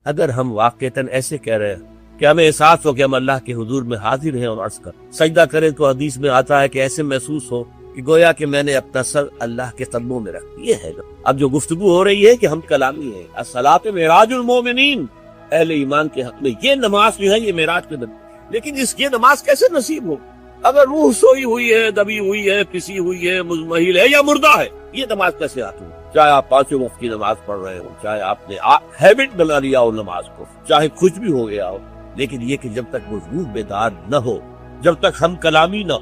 اگر ہم واقعتاً ایسے کہہ رہے ہیں کہ ہمیں احساس ہو کہ ہم اللہ کے حضور میں حاضر ہیں اور عرض کر سجدہ کریں تو حدیث میں آتا ہے کہ ایسے محسوس ہو کہ گویا کہ میں نے اپنا سر اللہ کے قدموں میں رکھ دیا ہے۔ اب جو گفتگو ہو رہی ہے کہ ہم کلامی ہیں، الصلاۃ معراج المومنین، اہل ایمان کے حق میں یہ نماز جو ہے یہ معراج کے دن، لیکن یہ نماز کیسے نصیب ہو اگر روح سوئی ہوئی ہے، دبی ہوئی ہے، پسی ہوئی ہے، مزمحل ہے یا مردہ ہے؟ یہ نماز کیسے آتی ہے؟ چاہے آپ پانچوں وقت کی نماز پڑھ رہے ہو، چاہے آپ نے ہیبٹ بنا لیا ہو نماز کو، چاہے کچھ بھی ہو گیا ہو، لیکن یہ کہ جب تک وہ روح بیدار نہ ہو، جب تک ہم کلامی نہ،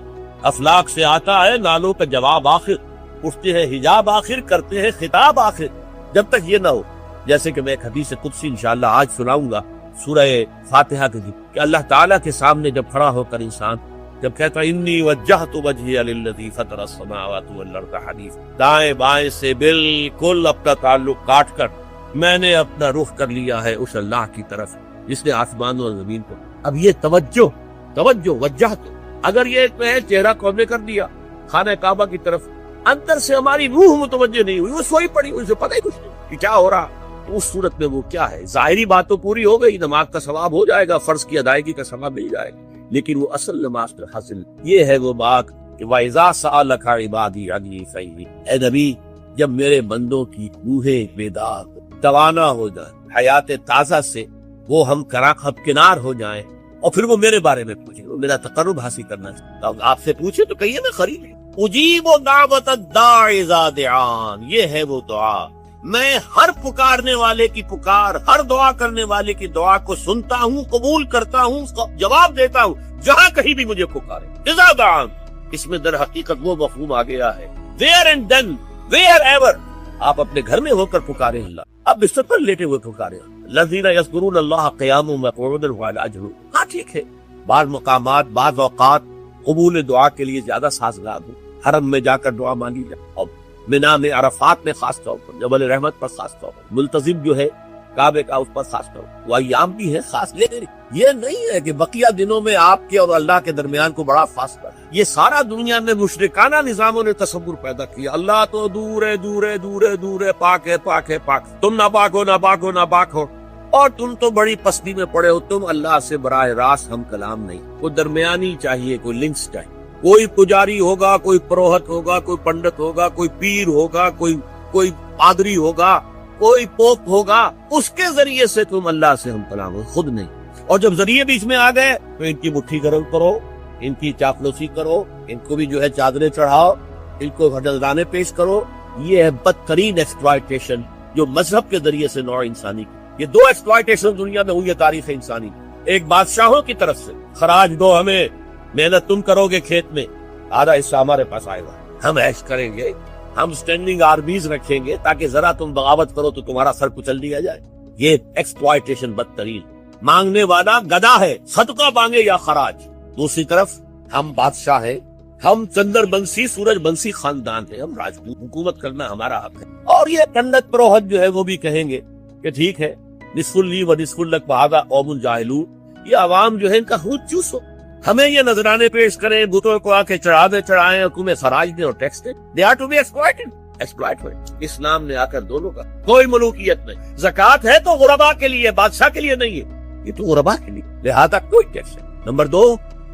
افلاک سے آتا ہے نالوں کا جواب آخر، اٹھتے ہیں حجاب آخر، کرتے ہیں خطاب آخر، جب تک یہ نہ ہو، جیسے کہ میں ایک حدیث قدسی انشاءاللہ آج سناؤں گا سورہ فاتحہ کی، کہ اللہ تعالیٰ کے سامنے جب کھڑا ہو کر انسان جب کہتا ہے انی وجہت وجہی للذی فطر السماوات والارض حنیفا، دائیں بائیں سے بالکل اپنا تعلق کاٹ کر میں نے اپنا رخ کر لیا ہے اس اللہ کی طرف جس نے آسمان اور زمین کو۔ اب یہ توجہ وجہت، اگر یہ میں چہرہ قومے کر دیا خانہ کعبہ کی طرف، اندر سے ہماری روح متوجہ نہیں ہوئی، وہ سوئی پڑی، اسے پتہ ہی کچھ نہیں کہ کیا ہو رہا، تو اس صورت میں وہ کیا ہے؟ ظاہری بات تو پوری ہو گئی، نماز کا ثواب ہو جائے گا، فرض کی ادائیگی کا ثواب مل جائے گا، لیکن وہ اصل نماز کا حاصل یہ ہے وہ بات کہ وَإِذَا سَأَلَكَ عِبَادِي عَنِّي فَإِنِّي، اے نبی جب میرے بندوں کی روحیں بیدار توانا ہو جائیں، حیات تازہ سے وہ ہم کنار ہو جائیں، اور پھر وہ میرے بارے میں پوچھیں، وہ میرا تقرب حاصل کرنا چاہتا ہوں، آپ سے پوچھے تو کہیے میں قریب ہوں، اجیب دعوت الداعی اذا دعان، یہ ہے وہ دعا، میں ہر پکارنے والے کی پکار، ہر دعا کرنے والے کی دعا کو سنتا ہوں، قبول کرتا ہوں، جواب دیتا ہوں جہاں کہیں بھی مجھے پکارے۔ اذا دعان، اس میں در حقیقت وہ مفہوم آ گیا ہے where and then where ever، آپ اپنے گھر میں ہو کر پکارے اللہ، اب بستر پر لیٹے ہوئے پکارے الذین یذکرون اللہ قیاما وقعودا وعلی جنوبہم، ہاں ٹھیک ہے، بعض مقامات بعض اوقات قبول دعا کے لیے زیادہ سازگار ہو، حرم میں جا کر دعا مانگی جائے، اور مینا میں عرفات میں خاص طور پر، جبل رحمت پر خاص طور پر، ملتزم جو ہے کعبے کا اس پر خاص طور پر، وہ ایام بھی ہے خاص، لیکن یہ نہیں ہے کہ بقیہ دنوں میں آپ کے اور اللہ کے درمیان کو بڑا فاصلہ ہے۔ یہ سارا دنیا میں مشرکانہ نظاموں نے تصور پیدا کیا، اللہ تو دور ہے دور ہے دور ہے دور ہے، پاک ہے پاک ہے پاک، تم نہ پاک ہو نہ پاک ہو نہ پاک ہو، اور تم تو بڑی پستی میں پڑے ہو، تم اللہ سے براہ راست ہم کلام نہیں، کوئی درمیانی چاہیے، کوئی لنکس چاہیے، کوئی پجاری ہوگا، کوئی پروہت ہوگا، کوئی پنڈت ہوگا، کوئی پیر ہوگا، کوئی پادری ہوگا، کوئی پوپ ہوگا، اس کے ذریعے سے تم اللہ سے ہم کلام ہو، خود نہیں۔ اور جب ذریعے بیچ میں آ گئے تو ان کی مٹھی گرم کرو، ان کی چاپلوسی کرو، ان کو بھی جو ہے چادریں چڑھاؤ، ان کو گھٹلدانے پیش کرو، یہ ہے بدترین ایکسپلائٹیشن جو مذہب کے ذریعے سے نوع انسانی کی۔ یہ دو ایکسپلائٹیشن دنیا میں ہوئی ہے تاریخ انسانی، ایک بادشاہوں کی طرف سے خراج دو ہمیں، محنت تم کرو گے کھیت میں، آدھا حصہ ہمارے پاس آئے گا، ہم عیش کریں گے، ہم سٹینڈنگ آرمیز رکھیں گے تاکہ ذرا تم بغاوت کرو تو تمہارا سر کچل دیا جائے۔ یہ ایکسپلائٹیشن بدترین، مانگنے والا گدھا ہے، صدقہ مانگے یا خراج۔ دوسری طرف ہم بادشاہ ہیں، ہم چندر بنسی سورج بنسی خاندان ہیں، ہم راجپوت، حکومت کرنا ہمارا حق ہے۔ اور یہ پنڈت پروہت جو ہے وہ بھی کہیں گے کہ ٹھیک ہے، نصف لی و نصف لک بہذا قوم جاہلون، یہ عوام جو ہے ان کا خود چوسو، ہمیں یہ نذرانے پیش کریں، بتوں کو آ کے چڑھائیں، حکومت خراج دیں اور ٹیکس دیں، they are to be exploited۔ اسلام نے آ کر دونوں کا کوئی ملوکیت نہیں، زکوٰۃ ہے تو غربا کے لیے، بادشاہ کے لیے نہیں ہے، یہ تو غربا کے لیے، لہذا کوئی ٹیکس نہیں۔ نمبر دو،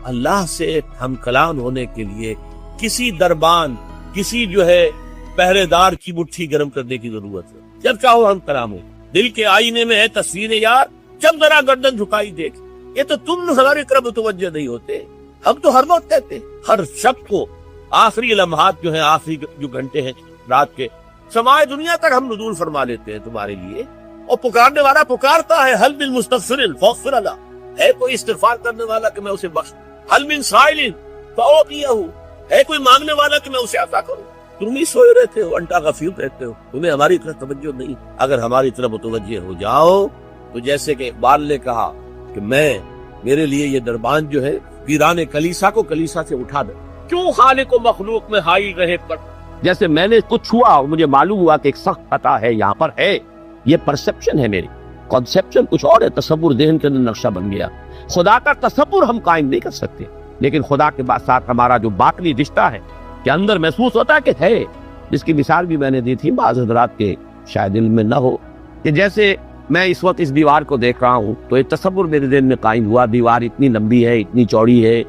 اللہ سے ہم کلام ہونے کے لیے کسی دربان، کسی جو ہے پہرے دار کی مٹھی گرم کرنے کی ضرورت ہے، جب چاہو ہم کلام ہو، دل کے آئینے میں ہے تصویر یار، جب ذرا گردن جھکائی دیکھ، یہ تو تم ہماری طرف متوجہ نہیں ہوتے، ہم تو ہر وقت کہتے ہر شب کو، آخری لمحات جو ہیں، آخری جو گھنٹے ہیں رات کے، سمائے دنیا تک ہم نزول فرما لیتے ہیں تمہارے لیے، اور پکارنے والا پکارتا ہے، حل من مستغفر فاغفر له، ہے کوئی استغفار کرنے والا کہ میں اسے بخش، حل من سائل فاعطیہ، ہے کوئی مانگنے والا کہ میں اسے عطا کروں۔ تم ہی سوئے رہتے ہو، انٹا غفیر رہتے ہو، تمہیں ہماری طرف توجہ نہیں۔ اگر ہماری طرف متوجہ ہو جاؤ تو جیسے کہ اقبال نے کہا کہ میرے لیے یہ دربان جو ہے ویران کلیسا کو کلیسا سے اٹھا دے، کیوں خالق و مخلوق میں حائل رہے پر، جیسے میں نے کچھ چھوا اور مجھے معلوم ہوا کہ ایک سخت خطا ہے یہاں پر ہے، یہ پرسپشن ہے میری، کنسپشن کچھ اور ہے، تصور ذہن کے اندر نقشہ بن گیا۔ خدا کا تصور ہم قائم نہیں کر سکتے، لیکن خدا کے ساتھ ہمارا جو باطنی رشتہ ہے کہ اندر محسوس ہوتا ہے کہ ہے، جس کی مثال بھی میں نے دی تھی، بعض حضرات کے شاید علم میں نہ ہو، کہ جیسے میں اس وقت اس دیوار کو دیکھ رہا ہوں تو ایک تصور میرے ذہن میں قائم ہوا، دیوار اتنی لمبی ہے، اتنی چوڑی ہے،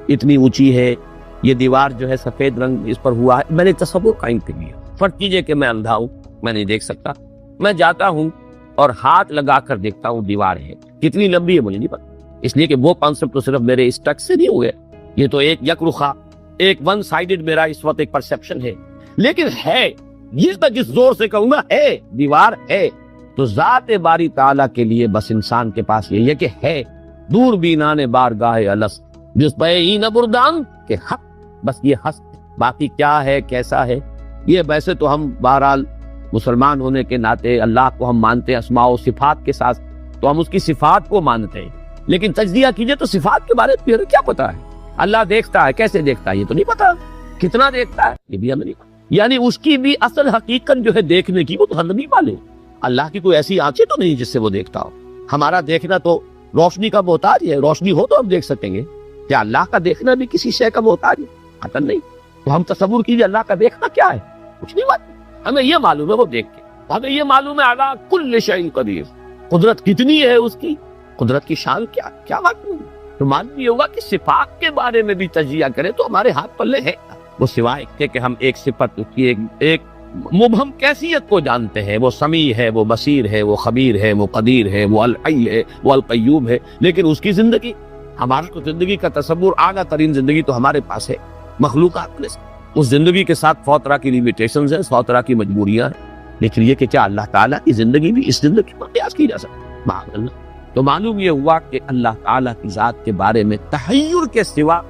اتنی اونچی ہے، یہ دیوار جو ہے سفید رنگ اس پر ہوا ہے، میں نے تصور قائم کر لیا۔ فرض کیجئے کہ میں اندھا ہوں، میں نہیں دیکھ سکتا، میں جاتا ہوں اور ہاتھ لگا کر دیکھتا ہوں دیوار ہے، کتنی لمبی ہے مجھے نہیں پتا، اس لیے کہ وہ کانسیپٹ تو صرف میرے اس ٹچ سے نہیں ہوئے، یہ تو ایک یک رخا، ایک ون سائیڈڈ میرا اس وقت ایک پرسیپشن ہے، لیکن ہے، یہ میں جس زور سے کہوں گا ہے، دیوار ہے، تو ذات باری تعالیٰ کے لیے بس انسان کے پاس یہ کہ ہے، دور بینان بارگاہ الست جس پہ ہی نہ بردان کہ حق، بس یہ حق، باقی کیا ہے کیسا ہے یہ ویسے تو ہم بہرحال مسلمان ہونے کے ناطے اللہ کو ہم مانتے ہیں اسماء و صفات کے ساتھ، تو ہم اس کی صفات کو مانتے ہیں، لیکن تجزیہ کیجئے تو صفات کے بارے میں کیا پتا ہے؟ اللہ دیکھتا ہے، کیسے دیکھتا ہے یہ تو نہیں پتا، کتنا دیکھتا ہے یہ بھی ہمیں نہیں پتا، یعنی اس کی بھی اصل حقیقت جو ہے دیکھنے کی وہ تو ہم نہیں پالے، اللہ کی کوئی ایسی آنکھیں تو نہیں جس سے وہ دیکھتا ہو، ہمارا دیکھنا تو روشنی کا محتاج ہے، روشنی ہو تو ہم دیکھ سکیں گے، کیا اللہ کا دیکھنا بھی کسی شے کا محتاج ہے؟ قطعاً نہیں، تو ہم تصور کیجئے اللہ کا دیکھنا کیا ہے، کچھ نہیں معلوم، ہمیں یہ معلوم ہے وہ دیکھ کے، ہمیں یہ معلوم ہے علی کل شیء قدیر، قدرت کتنی ہے اس کی، قدرت کی شان کیا معلوم ہے، تو معلوم یہ ہوگا کہ صفات کے بارے میں بھی تجزیہ کریں تو ہمارے ہاتھ پلے ہے، وہ سوائے کہ ہم ایک صفت کی ایک مبہم کیفیت کو جانتے ہیں، وہ سمیع ہے، وہ بصیر ہے، وہ خبیر ہے، وہ قدیر ہے، وہ الحی ہے، وہ القیوم ہے، لیکن اس کی زندگی، ہماری تو زندگی کا تصور اعلیٰ ترین زندگی تو ہمارے پاس ہے مخلوقات میں سے، اس زندگی کے ساتھ 100 طرح کی لیمیٹیشنز ہیں، 100 طرح کی مجبوریاں ہیں، لیکن یہ کہ کیا اللہ تعالیٰ کی زندگی بھی اس زندگی پر قیاس کی جا سکتی ہے؟ معاذ اللہ۔ تو معلوم یہ ہوا کہ اللہ تعالیٰ کی ذات کے بارے میں تحیر کے سوا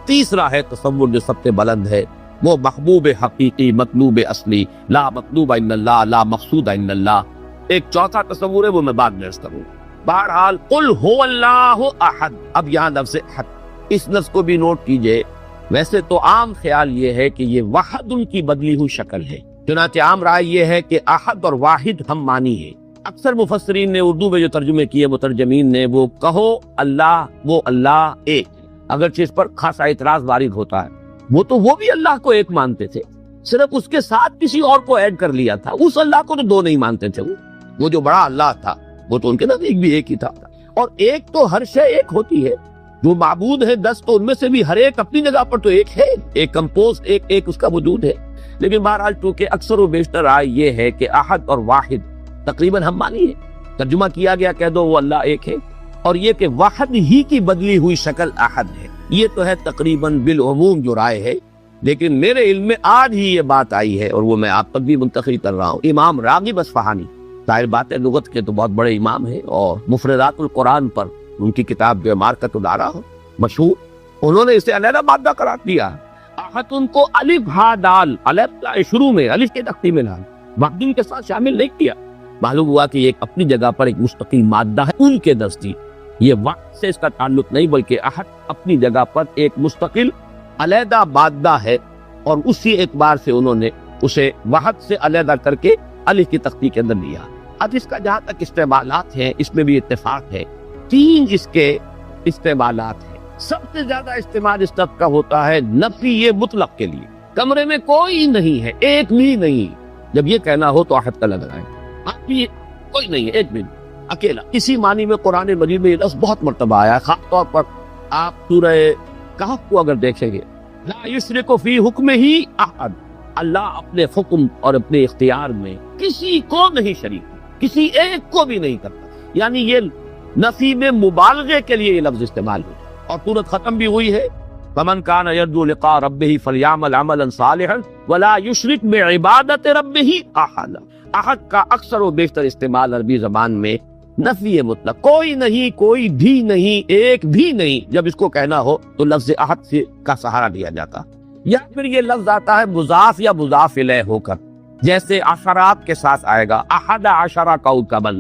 تیسرا ہے تصور جو سب سے بلند ہے، وہ محبوب حقیقی، مطلوب اصلی، لا مطلوب الا اللہ، لا مقصود الا اللہ، ایک چوتھا تصور ہے وہ میں بعد میں عرض کروں۔ بہرحال قل هو اللہ احد، اب یہاں لفظ احد، اس لفظ کو بھی نوٹ کیجئے، ویسے تو عام خیال یہ ہے کہ یہ وحد ان کی بدلی ہوئی شکل ہے، چنانچہ عام رائے یہ ہے کہ احد اور واحد ہم مانی ہے، اکثر مفسرین نے اردو میں جو ترجمے کیے مترجمین نے وہ کہو اللہ، وہ اللہ ایک، اگرچہ اس پر خاصا اعتراض وارد ہوتا ہے، وہ بھی اللہ کو ایک مانتے تھے، صرف اس کے ساتھ کسی اور کو ایڈ کر لیا تھا، اس اللہ کو تو دو نہیں مانتے تھے، وہ جو بڑا اللہ تھا وہ تو ان کے نزدیک بھی ایک ہی تھا، اور ایک تو ہر شے ایک ہوتی ہے، جو معبود ہے 10 تو ان میں سے بھی ہر ایک اپنی جگہ پر تو ایک ہے، ایک کمپوز ایک اس کا وجود ہے، لیکن بہرحال چونکہ اکثر و بیشتر رائے یہ ہے کہ احد اور واحد تقریباً ہم مانی ہے، ترجمہ کیا گیا کہہ دو وہ اللہ ایک ہے، اور یہ کہ واحد ہی کی بدلی ہوئی شکل احد ہے، یہ تو ہے تقریباً بالعموم جو رائے ہے، لیکن میرے علم میں آج ہی یہ بات آئی ہے اور وہ میں آپ تک بھی منتقل کر رہا ہوں۔ امام راغب اصفہانی، ظاہر بات ہے لغت کے تو بہت بڑے امام ہیں، اور مفردات القرآن پر ان کی کتاب جو مارکت الدارا مشہور، انہوں نے اسے علیحدہ مادہ قرار دیا، احد ان کو الف ہا دال، الف شروع میں الف کے تختی میں ڈال، واحد کے ساتھ شامل نہیں کیا، معلوم ہوا کہ یہ اپنی جگہ پر ایک مستقل مادہ ہے ان کے نزدیک، یہ وقت سے اس کا تعلق نہیں بلکہ احد اپنی جگہ پر ایک مستقل علیحدہ مادہ ہے، اور اسی اعتبار سے انہوں نے اسے وحد سے علیحدہ کر کے الف کی تختی کے اندر لیا۔ اب اس کا جہاں تک استعمالات ہیں اس میں بھی اتفاق ہے، 3 اس کے استعمالات ہیں، سب سے زیادہ استعمال اس لفظ کا ہوتا ہے نفی مطلق کے لیے، کمرے میں کوئی نہیں ہے، ایک بھی نہیں، جب یہ کہنا ہو تو احد کا لگ رہا ہے، کوئی نہیں ہے، ایک بھی نہیں، اکیلا، اسی معنی میں قرآن مجید میں یہ لفظ بہت مرتبہ آیا ہے، خاص طور پر آپ سورہ کہف کو اگر دیکھیں گے، لا یشرک فی حکمہ احد، اللہ اپنے حکم اور اپنے اختیار میں کسی کو نہیں شریک، کسی ایک کو بھی نہیں کرتا، یعنی یہ نفی میں مبالغے کے لیے یہ لفظ استعمال ہوئی، اور سورت ختم بھی ہوئی ہے، فمن کان یرجو لقاء ربہ فلیعمل عملا صالحا ولا یشرک بعبادۃ ربہ احد۔ احد کا اکثر و بیشتر استعمال عربی زبان میں نفی مطلق، کوئی نہیں، کوئی بھی نہیں، ایک بھی نہیں، جب اس کو کہنا ہو تو لفظ احد سے کا سہارا لیا جاتا، یا پھر یہ لفظ آتا ہے مضاف یا مضاف الیہ ہو کر، جیسے عشرات کے ساتھ آئے گا، احد عشرہ کوكبا،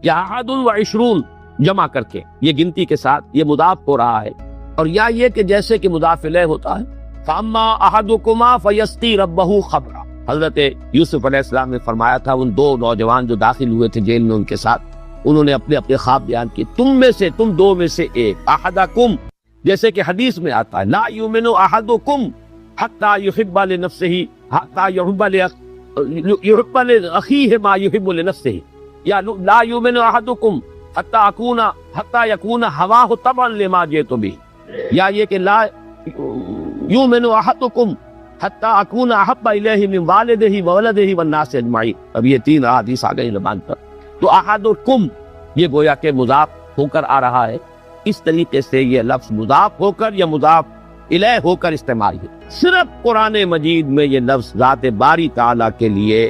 یا احد و عشرون جمع کر کے یہ گنتی کے ساتھ یہ مضاف ہو رہا ہے، اور یا یہ کہ جیسے کہ مضاف الیہ ہوتا ہے، فاما احدکما فیسقی ربہ خمرا، حضرت یوسف علیہ السلام نے فرمایا تھا ان 2 نوجوان جو داخل ہوئے تھے جیل میں ان کے ساتھ، انہوں نے اپنے اپنے خواب بیان کیے، تم 2 میں سے ایک، احدکم، جیسے کہ حدیث میں آتا ہے لا یؤمن احدکم حتی یحب لنفسہ حتی یحب لاخیہ ما یحب لنفسہ، یا لا یؤمن احدکم حتی یکون ہواہ تبعا لما جئت بہ، یا یہ کہ لا یؤمن احدکم حتی اکون احب الیہ من والدہ وولدہ والناس اجمعین۔ اب یہ تین احادیث آ گئی زبان پر، تو احدکم یہ گویا کہ مضاف ہو کر آ رہا ہے، اس طریقے سے یہ لفظ مضاف ہو کر یا مضاف الیہ ہو کر استعمال ہے۔ صرف قرآن مجید میں یہ لفظ ذات باری تعالیٰ کے لیے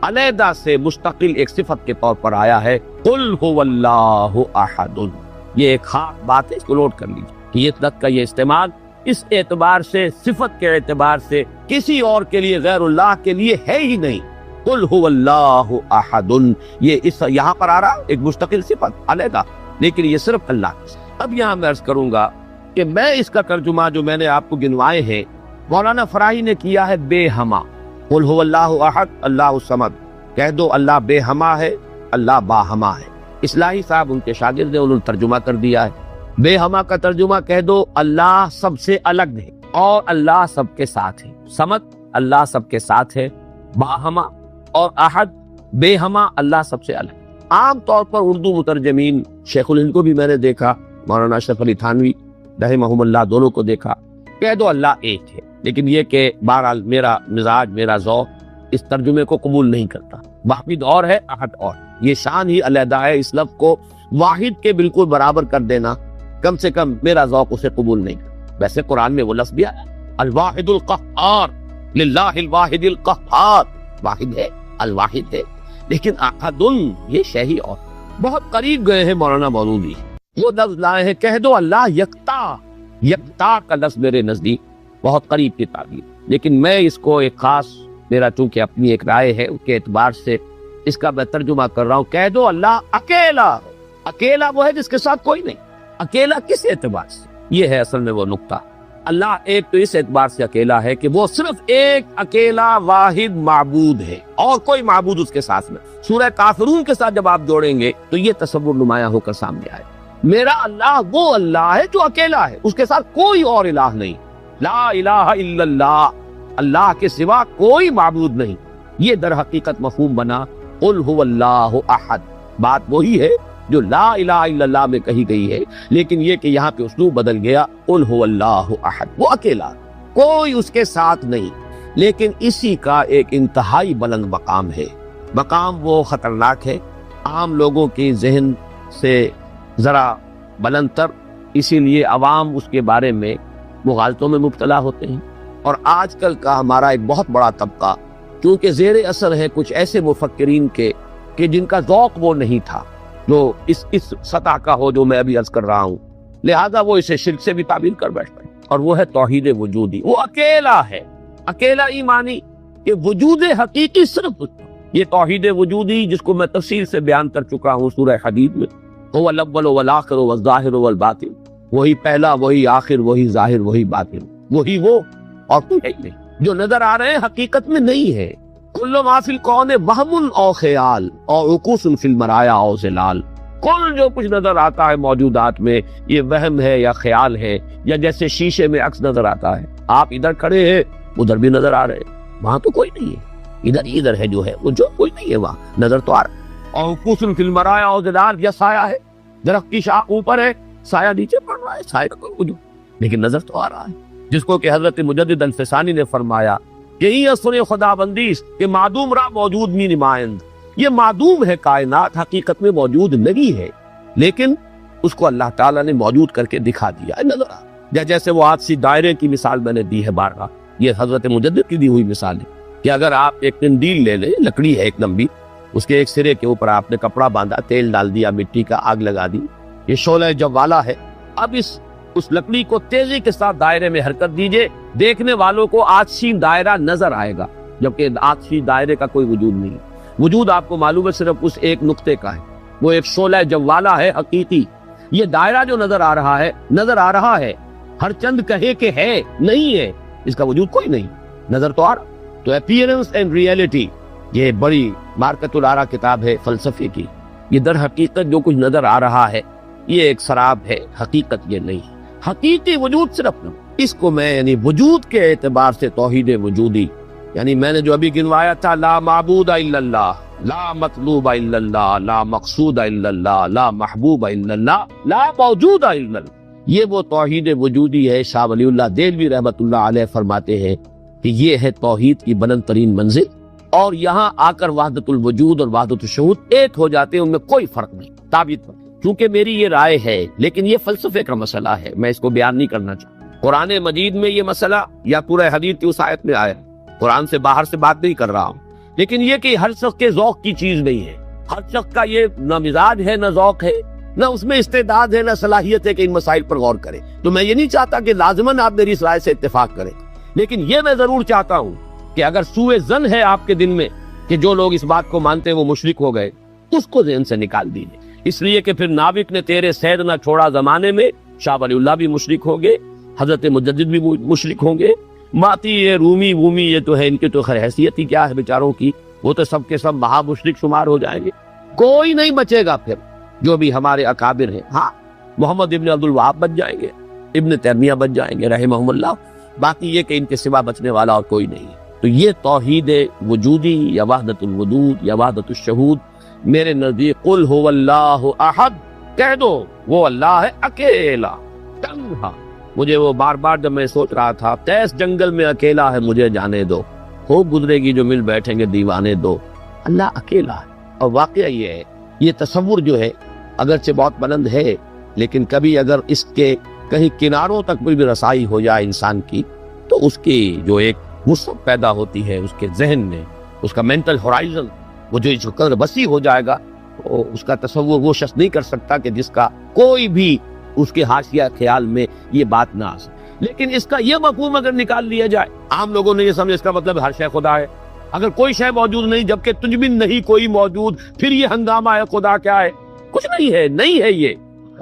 علیحدہ سے مستقل ایک صفت کے طور پر آیا ہے، قل هو اللہ احد۔ یہ ایک خاص بات ہے، اس کو نوٹ کر لیجیے کہ یہ لفظ کا یہ استعمال اس اعتبار سے، صفت کے اعتبار سے کسی اور کے لیے غیر اللہ کے لیے ہے ہی نہیں۔ قل هو اللہ احد، یہ اس یہاں پر آ رہا ایک مستقل صفت علیحدہ، لیکن یہ صرف اللہ۔ اب یہاں میں عرض کروں گا کہ میں اس کا ترجمہ جو میں نے آپ کو گنوائے ہیں مولانا فراہی نے کیا ہے بے ہما۔ قل هو اللہ احد اللہ الصمد، کہہ دو اللہ بے ہما ہے، اللہ با ہما ہے۔ اصلاحی صاحب ان کے شاگرد ہیں، انہوں نے ترجمہ کر دیا ہے بے ہما کا ترجمہ کہہ دو اللہ سب سے الگ ہے اور اللہ سب کے ساتھ ہے۔ صمد اللہ سب کے ساتھ ہے، با ہما اور احد بے ہما اللہ سب سے الگ۔ عام طور پر اردو مترجمین، شیخ الہند کو بھی میں نے دیکھا، مولانا اشرف علی تھانوی رحمہم اللہ دونوں کو دیکھا، کہہ دو اللہ ایک ہے، لیکن یہ کہ بہرحال میرا مزاج، میرا ذوق اس ترجمے کو قبول نہیں کرتا۔ واحد اور ہے، احد اور، یہ شان ہی علیحدہ ہے، اس لفظ کو واحد کے بالکل برابر کر دینا کم سے کم میرا ذوق اسے قبول نہیں کرتا۔ ویسے قرآن میں وہ لفظ بھی آیا الواحد القہار، للہ الواحد القہار، واحد ہے، الواحد ہے، لیکن احد یہ شے ہی اور۔ بہت قریب گئے ہیں مولانا مولودی، وہ لفظ لائے ہیں کہہ دو اللہ یکتا۔ یکتا کا لفظ میرے نزدیک بہت قریب کی تعبیر، لیکن میں اس کو ایک خاص، میرا چونکہ اپنی ایک رائے ہے اس کے اعتبار سے اس کا میں ترجمہ کر رہا ہوں، کہہ دو اللہ اکیلا۔ اکیلا وہ ہے جس کے ساتھ کوئی نہیں، اکیلا کس اعتبار سے؟ یہ ہے اصل میں وہ نقطہ۔ اللہ ایک تو اس اعتبار سے اکیلا ہے کہ وہ صرف ایک اکیلا واحد معبود ہے اور کوئی معبود اس کے ساتھ میں۔ سورہ کافرون کے ساتھ جب آپ جوڑیں گے تو یہ تصور نمایاں ہو کر سامنے آئے، میرا اللہ وہ اللہ ہے جو اکیلا ہے، اس کے ساتھ کوئی اور الہ نہیں، لا الہ الا اللہ، اللہ کے سوا کوئی معبود نہیں۔ یہ در حقیقت مفہوم بنا قل هو اللہ احد۔ بات وہی ہے جو لا الہ الا اللہ میں کہی گئی ہے، لیکن یہ کہ یہاں پہ اسلوب بدل گیا، قل هو اللہ احد، وہ اکیلا، کوئی اس کے ساتھ نہیں۔ لیکن اسی کا ایک انتہائی بلند مقام ہے، مقام وہ خطرناک ہے، عام لوگوں کی ذہن سے ذرا بلند تر، اسی لیے عوام اس کے بارے میں مغالطوں میں مبتلا ہوتے ہیں۔ اور آج کل کا ہمارا ایک بہت بڑا طبقہ چونکہ زیر اثر ہے کچھ ایسے مفکرین کے کہ جن کا ذوق وہ نہیں تھا جو اس سطح کا ہو جو میں ابھی عرض کر رہا ہوں، لہذا وہ اسے شرک سے بھی تعبیر کر بیٹھتے ہیں، اور وہ ہے توحید وجودی۔ وہ اکیلا ہے، اکیلا ایمانی کہ وجود حقیقی صرف اس کا۔ یہ توحید وجودی جس کو میں تفصیل سے بیان کر چکا ہوں سورہ حدید میں، هو الاول والآخر والظاہر والباطن، وہی پہلا، وہی آخر، وہی ظاہر، وہی باطن، وہی وہ اور کوئی ہے نہیں۔ جو نظر آ رہے ہیں حقیقت میں نہیں ہے۔ کل ما فی الکون وہم او خیال اور عکوس فی المرایا او ظلال، کل جو کچھ نظر آتا ہے موجودات میں یہ وہم ہے یا خیال ہے، یا جیسے شیشے میں عکس نظر آتا ہے، آپ ادھر کھڑے ہیں ادھر بھی نظر آ رہے ہیں، وہاں تو کوئی نہیں ہے، ادھر ہی ادھر ہے جو ہے، وہ جو کوئی نہیں ہے وہاں نظر تو آ رہا ہے۔ اور عکوس فی المرایا او ظلال، یا سایہ ہے، درخت کی شاخ اوپر ہے، سایہ نیچے پڑ رہا ہے، سایہ کا کوئی وجود لیکن نظر تو آ رہا ہے، جس کو کہ حضرت مجدد الفسانی نے فرمایا یہی اثر خدا بندیس کہ معدوم را موجود می نمائند۔ یہ معدوم ہے کائنات، حقیقت میں موجود نہیں ہے، لیکن اس کو اللہ تعالیٰ نے موجود کر کے دکھا دیا ہے، نظر آ یا جیسے وہ آج سی دائرے کی مثال میں نے دی ہے بارہا، یہ حضرت مجدد کی دی ہوئی مثال ہے کہ اگر آپ ایک قندیل لے لیں، لکڑی ہے ایک لمبی، اس کے ایک سرے کے اوپر آپ نے کپڑا باندھا، تیل ڈال دیا، مٹی کا آگ لگا دی، یہ شعلہ جوالا ہے، اب اس لکڑی کو تیزی کے ساتھ دائرے میں حرکت دیجئے، دیکھنے والوں کو آتشی دائرہ نظر آئے گا، جبکہ آتشی دائرے کا کوئی وجود نہیں ہے۔ وجود آپ کو معلوم ہے صرف اس ایک نقطے کا ہے، وہ ایک شعلہ جوالا ہے حقیقی۔ یہ دائرہ جو نظر آ رہا ہے، ہر چند کہے کہ ہے، نہیں ہے، اس کا وجود کوئی نہیں، نظر تو آ رہا۔ تو اپیئرنس اینڈ ریئلٹی یہ بڑی مارکت الآرا کتاب ہے فلسفے کی۔ یہ در حقیقت جو کچھ نظر آ رہا ہے یہ ایک سراب ہے، حقیقت یہ نہیں ہے۔ حقیقی وجود صرف نہ، اس کو میں یعنی وجود کے اعتبار سے توحید وجودی، یعنی میں نے جو ابھی گنوایا تھا لا معبود الا اللہ، لا مطلوب الا اللہ، لا مقصود الا اللہ، لا محبوب الا اللہ، لا موجود الا اللہ۔ یہ وہ توحید وجودی ہے۔ شاہ ولی اللہ دہلوی رحمت اللہ علیہ فرماتے ہیں کہ یہ ہے توحید کی بلند ترین منزل، اور یہاں آ کر وحدت الوجود اور وحدت الشہود ایک ہو جاتے ہیں، ان میں کوئی فرق نہیں۔ ثابت پر چونکہ میری یہ رائے ہے، لیکن یہ فلسفے کا مسئلہ ہے، میں اس کو بیان نہیں کرنا چاہتا۔ قرآن مجید میں یہ مسئلہ یا پورا حدیث کی اس آیت میں آیا، قرآن سے باہر سے بات نہیں کر رہا ہوں، لیکن یہ کہ ہر شخص کے ذوق کی چیز نہیں ہے، ہر شخص کا یہ نہ مزاج ہے، نہ ذوق ہے، نہ اس میں استعداد ہے، نہ صلاحیت ہے کہ ان مسائل پر غور کرے۔ تو میں یہ نہیں چاہتا کہ لازماً آپ میری اس رائے سے اتفاق کریں، لیکن یہ میں ضرور چاہتا ہوں کہ اگر سوء ظن ہے آپ کے دل میں کہ جو لوگ اس بات کو مانتے ہیں وہ مشرک ہو گئے، اس کو ذہن سے نکال دیجیے، اس لیے کہ پھر ناوک نے تیرے سید نہ چھوڑا زمانے میں، شاہ ولی اللہ بھی مشرک ہوں گے، حضرت مجدد بھی مشرک ہوں گے، ماتی یہ رومی وومی یہ تو ہے، ان کی تو خیر حیثیت ہی کیا ہے بیچاروں کی، وہ تو سب کے سب مہا مشرک شمار ہو جائیں گے، کوئی نہیں بچے گا پھر جو بھی ہمارے اکابر ہیں۔ ہاں محمد ابن عبد الوہاب بچ جائیں گے، ابن تیمیہ بچ جائیں گے رحمہم اللہ، باقی یہ کہ ان کے سوا بچنے والا اور کوئی نہیں ہے۔ تو یہ توحید وجودی یا وحدت الوجود یا وحدت الشہود میرے نزدیک قل هو اللہ احد، کہہ دو وہ اللہ ہے اکیلا تنہا۔ مجھے وہ بار بار جب میں سوچ رہا تھا تیس جنگل میں اکیلا ہے مجھے جانے دو، خوب گزرے گی جو مل بیٹھیں گے دیوانے دو، اللہ اکیلا ہے۔ اور واقعہ یہ ہے، یہ تصور جو ہے اگرچہ بہت بلند ہے، لیکن کبھی اگر اس کے کہیں کناروں تک بھی رسائی ہو جائے انسان کی، تو اس کی جو ایک وسعت پیدا ہوتی ہے اس کے ذہن میں، اس کا مینٹل ہورائزن وہ جو قدر وسیع ہو جائے گا، اس کا تصور وہ شخص نہیں کر سکتا کہ جس کا کوئی بھی اس کے حاشیہ خیال میں یہ بات نہ آ سکے۔ لیکن اس کا یہ مفہوم اگر نکال لیا جائے، عام لوگوں نے یہ سمجھا اس کا مطلب ہر شے خدا ہے، اگر کوئی شے موجود نہیں جبکہ تجھ بھی نہیں کوئی موجود، پھر یہ ہنگامہ ہے خدا کیا ہے؟ کچھ نہیں ہے، نہیں ہے۔ یہ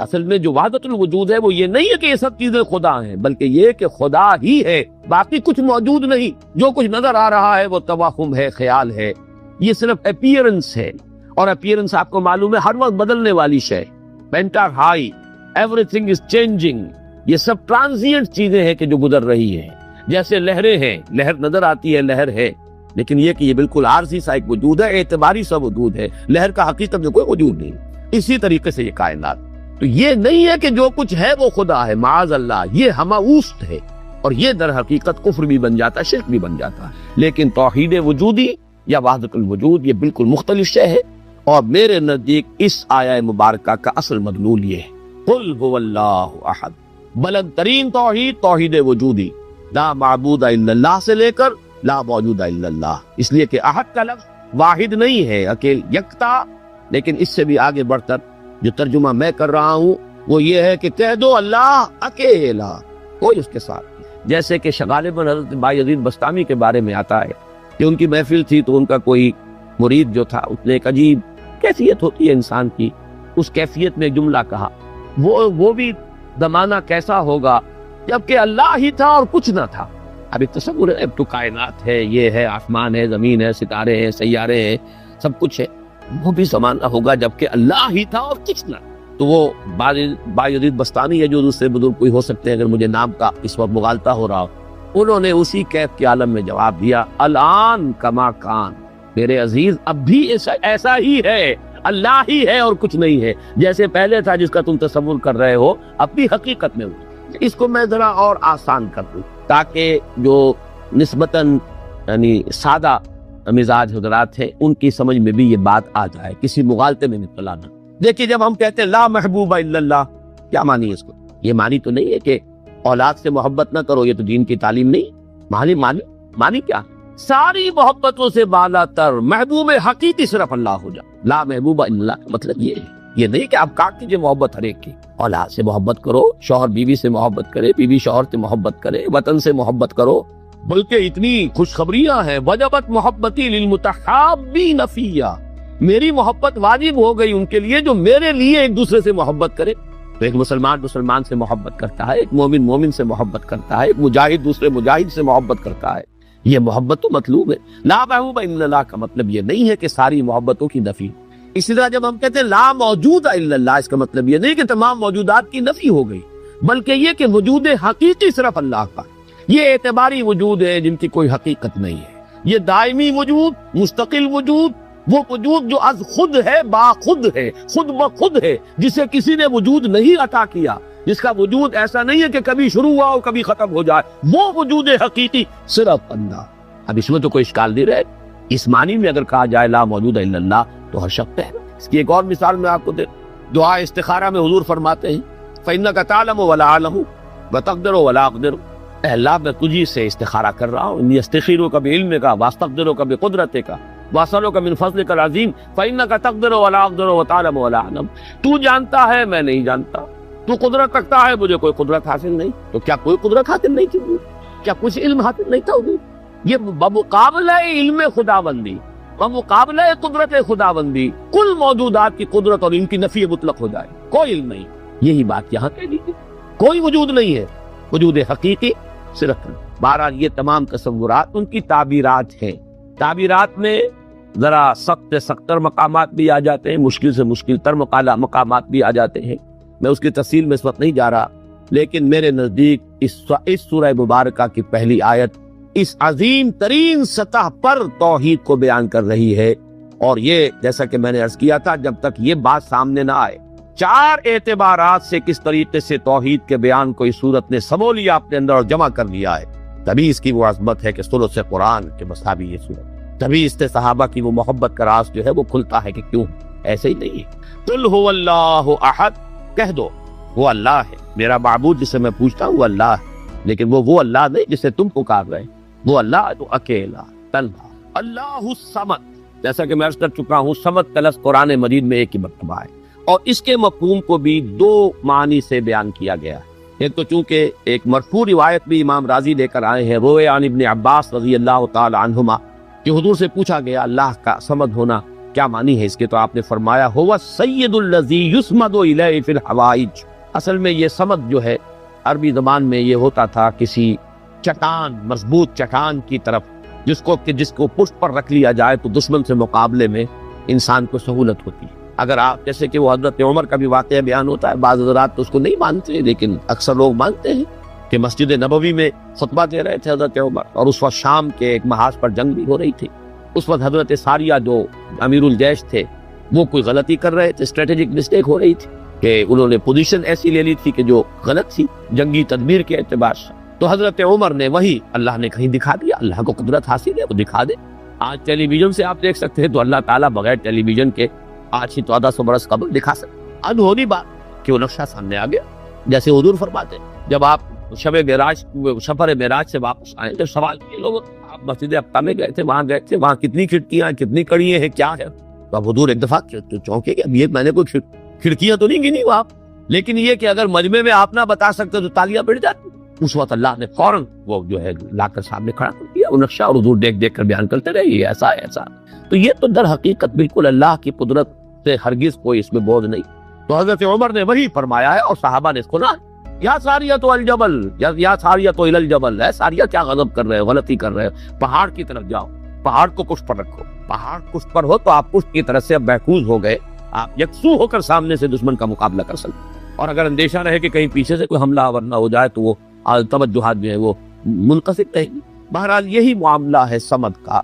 اصل میں جو وحدت الوجود ہے وہ یہ نہیں ہے کہ یہ سب چیزیں خدا ہیں، بلکہ یہ کہ خدا ہی ہے، باقی کچھ موجود نہیں، جو کچھ نظر آ رہا ہے وہ توہم ہے، خیال ہے، یہ صرف اپیئرنس ہے، اور اپیئرنس آپ کو معلوم ہے ہر وقت بدلنے والی شے، پینٹا ہائی، ایوری تھنگ از چینجنگ، یہ سب ٹرانزینٹ چیزیں ہیں کہ جو گزر رہی ہیں، جیسے لہریں ہیں، لہر نظر آتی ہے، لہر ہے، لیکن یہ کہ یہ بالکل عارضی سا ایک وجود ہے، اعتباری سا وجود ہے، لہر کا حقیقت میں کوئی وجود نہیں۔ اسی طریقے سے یہ کائنات، تو یہ نہیں ہے کہ جو کچھ ہے وہ خدا ہے، معاذ اللہ، یہ ہماوست ہے، اور یہ در حقیقت کفر بھی بن جاتا ہے، شرک بھی بن جاتا ہے۔ لیکن توحید وجودی یا وحدت الوجود یہ بالکل مختلف شے ہے، اور میرے نزدیک اس آیہ مبارکہ کا اصل مدلول یہ ہے، قل هو اللہ احد، بلند ترین توحید توحید وجودی، لا معبود الا اللہ سے لے کر لا موجود الا اللہ، اس لیے کہ احد کا لفظ واحد نہیں ہے، اکیل یکتا، لیکن اس سے بھی آگے بڑھ کر جو ترجمہ میں کر رہا ہوں وہ یہ ہے کہ کہہ دو اللہ اکیلا، کوئی اس کے ساتھ نہیں۔ جیسے کہ غالباً حضرت بایزید بستامی کے بارے میں آتا ہے کہ ان کی محفل تھی تو ان کا کوئی مرید جو تھا اس نے ایک عجیب کیفیت ہوتی ہے انسان کی، اس کیفیت میں ایک جملہ کہا، وہ بھی زمانہ کیسا ہوگا جبکہ اللہ ہی تھا اور کچھ نہ تھا۔ اب ایک تصور ہے، اب تو کائنات ہے، یہ ہے، آسمان ہے، زمین ہے، ستارے ہیں، سیارے ہیں، سب کچھ ہے، وہ بھی زمانہ ہوگا جبکہ اللہ ہی تھا اور کچھ نہ۔ تو وہ بایزید بستانی ہے جو دوسرے بزرگ کوئی ہو سکتے ہیں، اگر مجھے نام کا اس وقت مغالطہ ہو رہا ہو، انہوں نے اسی کیف کے عالم میں جواب دیا، الان کما کان، میرے عزیز اب بھی ایسا ہی ہے، اللہ ہی ہے اور کچھ نہیں ہے، جیسے پہلے تھا جس کا تم تصور کر رہے ہو اب بھی حقیقت میں ہو۔ اس کو میں ذرا اور آسان کر دوں تاکہ جو نسبتاً یعنی سادہ مزاج حضرات ہیں ان کی سمجھ میں بھی یہ بات آ جائے، کسی مغالطے میں نکلا نہ۔ دیکھیے جب ہم کہتے ہیں لا محبوب الا اللہ، کیا معنی ہے اس کو؟ یہ معنی تو نہیں ہے کہ اولاد سے محبت نہ کرو، یہ تو دین کی تعلیم نہیں، معنی کیا؟ ساری محبتوں سے بالا تر محبوب حقیقی صرف اللہ ہو جائے۔ لا محبوب الا اللہ کا مطلب یہ ہے، یہ نہیں کہ آپ کاٹ دیجیے محبت ہر ایک کی، اولاد سے محبت کرو، شوہر بیوی سے محبت کرے، بیوی شوہر سے محبت کرے، وطن سے محبت کرو، بلکہ اتنی خوشخبریاں ہیں، وجبت محبتی للمتحابین فیہ، میری محبت واجب ہو گئی ان کے لیے جو میرے لیے ایک دوسرے سے محبت کرے۔ تو ایک مسلمان سے محبت کرتا ہے، ایک مومن سے محبت کرتا ہے، ایک مجاہد دوسرے مجاہد سے محبت کرتا ہے، یہ محبت تو مطلوب ہے۔ لا محبوب الا اللہ کا مطلب یہ نہیں ہے کہ ساری محبتوں کی نفی۔ اسی طرح جب ہم کہتے ہیں لا موجود الا اللہ، اس کا مطلب یہ نہیں کہ تمام موجودات کی نفی ہو گئی، بلکہ یہ کہ وجود حقیقی صرف اللہ کا، یہ اعتباری وجود ہے جن کی کوئی حقیقت نہیں ہے، یہ دائمی وجود، مستقل وجود، وہ وجود جو از خود ہے، با خود ہے، خود بخود ہے، جسے کسی نے وجود نہیں عطا کیا، جس کا وجود ایسا نہیں ہے کہ کبھی شروع ہوا اور کبھی ختم ہو جائے، وہ وجود حقیقی صرف اللہ۔ اب اس میں تو کوئی اشکال نہیں رہے، اس معنی میں اگر کہا جائے لا موجود الا اللہ تو ہر شک ہے۔ اس کی ایک اور مثال میں آپ کو دے، دعا استخارہ میں حضور فرماتے ہیں فَإِنَّكَ تَعْلَمُ وَلَا أَعْلَمُ وَتَقْدِرُ وَلَا أَقْدِرُ، اے اللہ میں تجھی سے استخارہ کر رہا ہوں، انی استخیرک بعلمک واستقدرک بقدرتک واسألک من فضلک العظیم فإنک تقدر ولا اقدر وتعلم ولا اعلم، تو جانتا ہے میں نہیں جانتا، تو قدرت رکھتا ہے مجھے کوئی قدرت حاصل نہیں، تو کیا کوئی قدرت حاصل نہیں تھی؟ کیا کچھ علم حاصل نہیں تھا؟ یہ بمقابلہ علم خداوندی، بمقابلہ قدرت خداوندی کل موجودات کی قدرت اور ان کی نفی مطلق ہو جائے، کوئی علم نہیں۔ یہی بات یہاں کہہ دیجیے، کوئی وجود نہیں ہے، وجود حقیقی صرف۔ بہرحال یہ تمام تصورات ان کی تعبیرات ہیں، تعبیرات میں ذرا سخت سے سخت تر مقامات بھی آ جاتے ہیں، مشکل سے مشکل تر مقامات بھی آ جاتے ہیں، میں اس کی تفصیل میں اس وقت نہیں جا رہا، لیکن میرے نزدیک اس سورہ مبارکہ کی پہلی آیت اس عظیم ترین سطح پر توحید کو بیان کر رہی ہے، اور یہ جیسا کہ میں نے عرض کیا تھا جب تک یہ بات سامنے نہ آئے، چار اعتبارات سے کس طریقے سے توحید کے بیان کو اس صورت نے سمو لیا اپنے اندر اور جمع کر لیا ہے، تبھی اس کی وہ عظمت ہے کہ ثلث قرآن کے مساوی یہ صورت، تبھی اس سے صحابہ کی وہ محبت کا راز جو ہے وہ کھلتا ہے کہ کیوں ایسے ہی نہیں ہے۔ قل هو اللہ احد، کہہ دو وہ اللہ ہے، میرا معبود جسے میں پوچھتا ہوں وہ اللہ ہے، لیکن وہ اللہ نہیں جسے تم پکار رہے، وہ اللہ جو اکیلا تنہا، اللہ الصمد، جیسا کہ میں عرض کر چکا ہوں صمد کا لفظ قرآن مجید میں ایک ہی مرتبہ ہے، اور اس کے مفہوم کو بھی دو معنی سے بیان کیا گیا ہے۔ ایک تو چونکہ ایک مرفوع روایت بھی امام راضی لے کر آئے ہیں، روئے عن ابن عباس رضی اللہ تعالی عنہما، کہ حضور سے پوچھا گیا اللہ کا صمد ہونا کیا معنی ہے اس کے، تو آپ نے فرمایا هو السید الذی یصمد الیہ فی الحوائج، اصل میں یہ صمد جو ہے عربی زبان میں یہ ہوتا تھا کسی چٹان، مضبوط چٹان کی طرف جس کو پشت پر رکھ لیا جائے تو دشمن سے مقابلے میں انسان کو سہولت ہوتی ہے۔ اگر آپ جیسے کہ وہ حضرت عمر کا بھی واقعہ بیان ہوتا ہے، بعض حضرات تو اس کو نہیں مانتے لیکن اکثر لوگ مانتے ہیں کہ مسجد نبوی میں خطبہ دے رہے تھے حضرت عمر، اور اس وقت شام کے ایک محاذ پر جنگ بھی ہو رہی تھی، اس وقت حضرت ساریہ جو امیر الجیش تھے وہ کوئی غلطی کر رہے تھے، اسٹریٹجک مسٹیک ہو رہی تھی کہ انہوں نے پوزیشن ایسی لے لی تھی کہ جو غلط تھی جنگی تدبیر کے اعتبار سے، تو حضرت عمر نے وہی اللہ نے کہیں دکھا دیا، اللہ کو قدرت حاصل ہے وہ دکھا دے۔ آج ٹیلی ویژن سے آپ دیکھ سکتے ہیں تو اللہ تعالیٰ بغیر ٹیلی ویژن کے آج ہی 1400 برس قبل دکھا سکتے، انہونی بات کہ وہ نقشہ سامنے آ گیا، جیسے حضور فرماتے ہیں جب آپ سفر معراج سے واپس آئے تو سوال کیے لوگ آپ مسجد اقصی میں گئے تھے، وہاں کتنی کھڑکیاں کتنی کڑیاں ہیں کیا ہے، تو اب حضور ایک دفعہ چونکے کہ اب یہ میں نے کوئی کھڑکیاں تو نہیں گنی وہاں، لیکن یہ کہ اگر مجمع میں آپ نہ بتا سکتے تو تالیاں بڑھ جاتی۔ اس وقت اللہ نے فوراً وہ جو ہے لا کر سامنے کھڑا کر دیا وہ نقشہ، اور حضور دیکھ کر بیان کرتے رہے یہ ایسا ہے ایسا، تو یہ تو در حقیقت بالکل اللہ کی قدرت سے ہرگز کوئی اس میں بوجھ نہیں۔ تو حضرت عمر نے وہی فرمایا ہے اور صحابہ نے اس کو نہ یا ساریہ تو الجبل یا ساریہ تو الجبل ہے، ساریہ کیا غضب کر رہے ہو، غلطی کر رہے ہو، پہاڑ کی طرف جاؤ، پہاڑ کو پشت پر رکھو، پہاڑ پشت پر ہو تو آپ پشت کی طرف سے اب محفوظ ہو گئے، آپ یکسو ہو کر سامنے سے دشمن کا مقابلہ کر سکتے، اور اگر اندیشہ رہے کہ کہیں پیچھے سے کوئی حملہ آور نہ ہو جائے تو وہ توجہات جو ہے وہ منقصد رہیں گی۔ بہرحال یہی معاملہ ہے صمد کا،